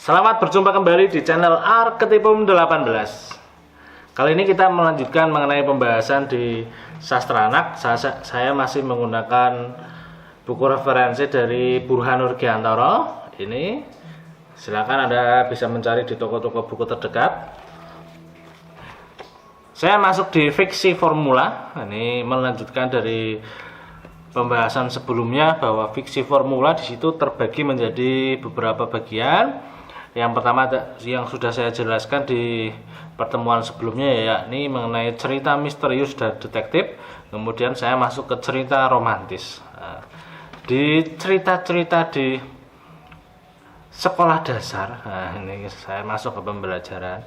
Selamat berjumpa kembali di channel Arketipum 18. Kali ini kita melanjutkan mengenai pembahasan di sastra anak. Saya masih menggunakan buku referensi dari Burhanur Giantoro. Ini silakan Anda bisa mencari di toko-toko buku terdekat. Saya masuk di fiksi formula. Ini melanjutkan dari pembahasan sebelumnya bahwa fiksi formula di situ terbagi menjadi beberapa bagian. Yang pertama yang sudah saya jelaskan di pertemuan sebelumnya, yakni mengenai cerita misterius dan detektif. Kemudian saya masuk ke cerita romantis. Di cerita-cerita di sekolah dasar, ini saya masuk ke pembelajaran.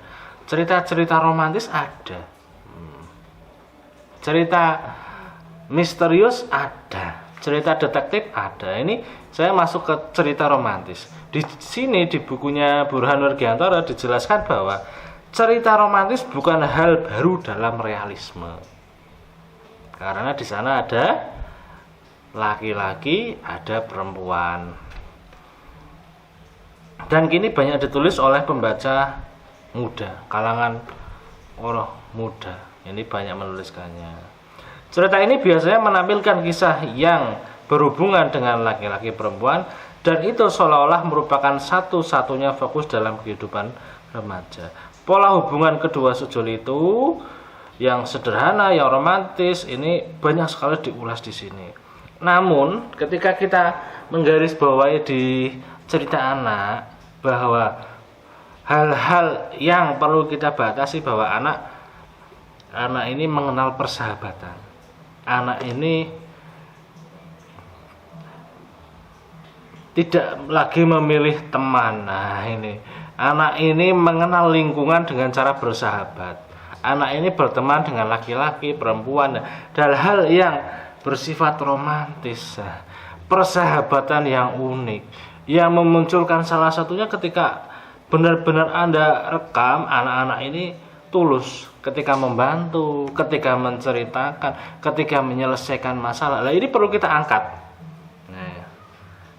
Cerita-cerita romantis ada, cerita misterius ada, cerita detektif ada. Ini saya masuk ke cerita romantis. Di sini di bukunya Burhanur Giantoro dijelaskan bahwa cerita romantis bukan hal baru dalam realisme. Karena di sana ada laki-laki, ada perempuan. Dan kini banyak ditulis oleh pembaca muda, kalangan orang muda. Ini banyak menuliskannya. Cerita ini biasanya menampilkan kisah yang berhubungan dengan laki-laki perempuan, dan itu seolah-olah merupakan satu-satunya fokus dalam kehidupan remaja. Pola hubungan kedua sejoli itu yang sederhana, yang romantis, ini banyak sekali diulas di sini. Namun ketika kita menggarisbawahi di cerita anak bahwa hal-hal yang perlu kita batasi, bahwa anak ini mengenal persahabatan. Anak ini tidak lagi memilih teman. Nah, ini anak ini mengenal lingkungan dengan cara bersahabat. Anak ini berteman dengan laki-laki, perempuan, dan hal yang bersifat romantis. Persahabatan yang unik, yang memunculkan salah satunya ketika benar-benar Anda rekam anak-anak ini tulus ketika membantu, ketika menceritakan, ketika menyelesaikan masalah. Nah, ini perlu kita angkat.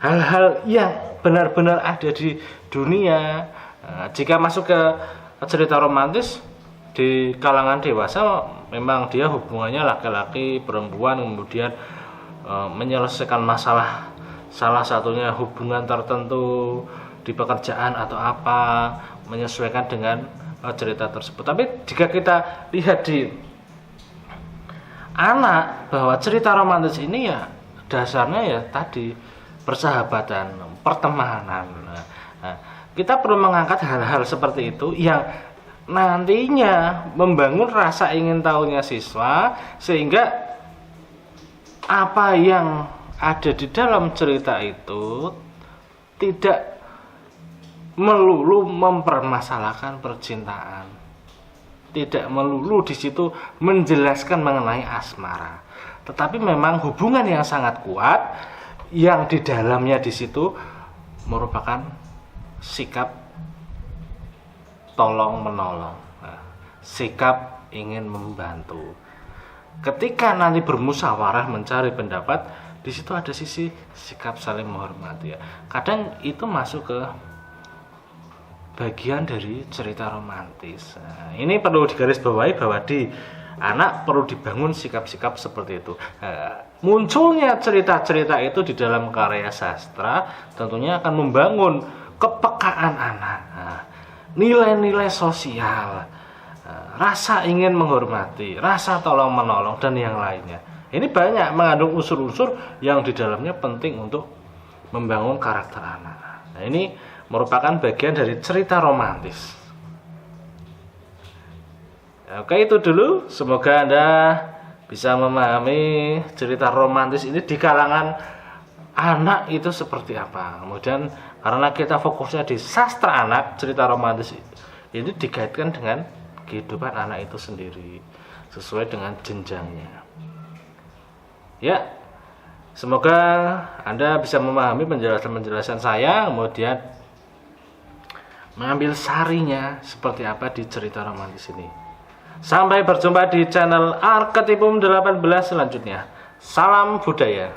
Hal-hal yang benar-benar ada di dunia. Jika masuk ke cerita romantis di kalangan dewasa, memang dia hubungannya laki-laki, perempuan, kemudian menyelesaikan masalah, salah satunya hubungan tertentu di pekerjaan atau apa, menyesuaikan dengan cerita tersebut. Tapi jika kita lihat di anak, bahwa cerita romantis ini ya dasarnya ya tadi persahabatan, pertemanan. Kita perlu mengangkat hal-hal seperti itu yang nantinya membangun rasa ingin tahunya siswa, sehingga apa yang ada di dalam cerita itu tidak melulu mempermasalahkan percintaan, tidak melulu di situ menjelaskan mengenai asmara, tetapi memang hubungan yang sangat kuat yang di dalamnya di situ merupakan sikap tolong menolong, sikap ingin membantu. Ketika nanti bermusyawarah mencari pendapat, di situ ada sisi sikap saling menghormati. Kadang itu masuk ke bagian dari cerita romantis. Ini perlu digarisbawahi bahwa di anak perlu dibangun sikap-sikap seperti itu. Munculnya cerita-cerita itu di dalam karya sastra tentunya akan membangun kepekaan anak, nilai-nilai sosial, rasa ingin menghormati, rasa tolong menolong, dan yang lainnya. Ini banyak mengandung unsur-unsur yang di dalamnya penting untuk membangun karakter anak. Nah, ini merupakan bagian dari cerita romantis. Oke, itu dulu. Semoga Anda bisa memahami cerita romantis ini di kalangan anak itu seperti apa. Kemudian karena kita fokusnya di sastra anak, cerita romantis ini dikaitkan dengan kehidupan anak itu sendiri sesuai dengan jenjangnya. Ya, semoga Anda bisa memahami penjelasan-penjelasan saya, kemudian mengambil sarinya seperti apa di cerita romantis ini. Sampai berjumpa di channel Arketipum 18 selanjutnya. Salam budaya.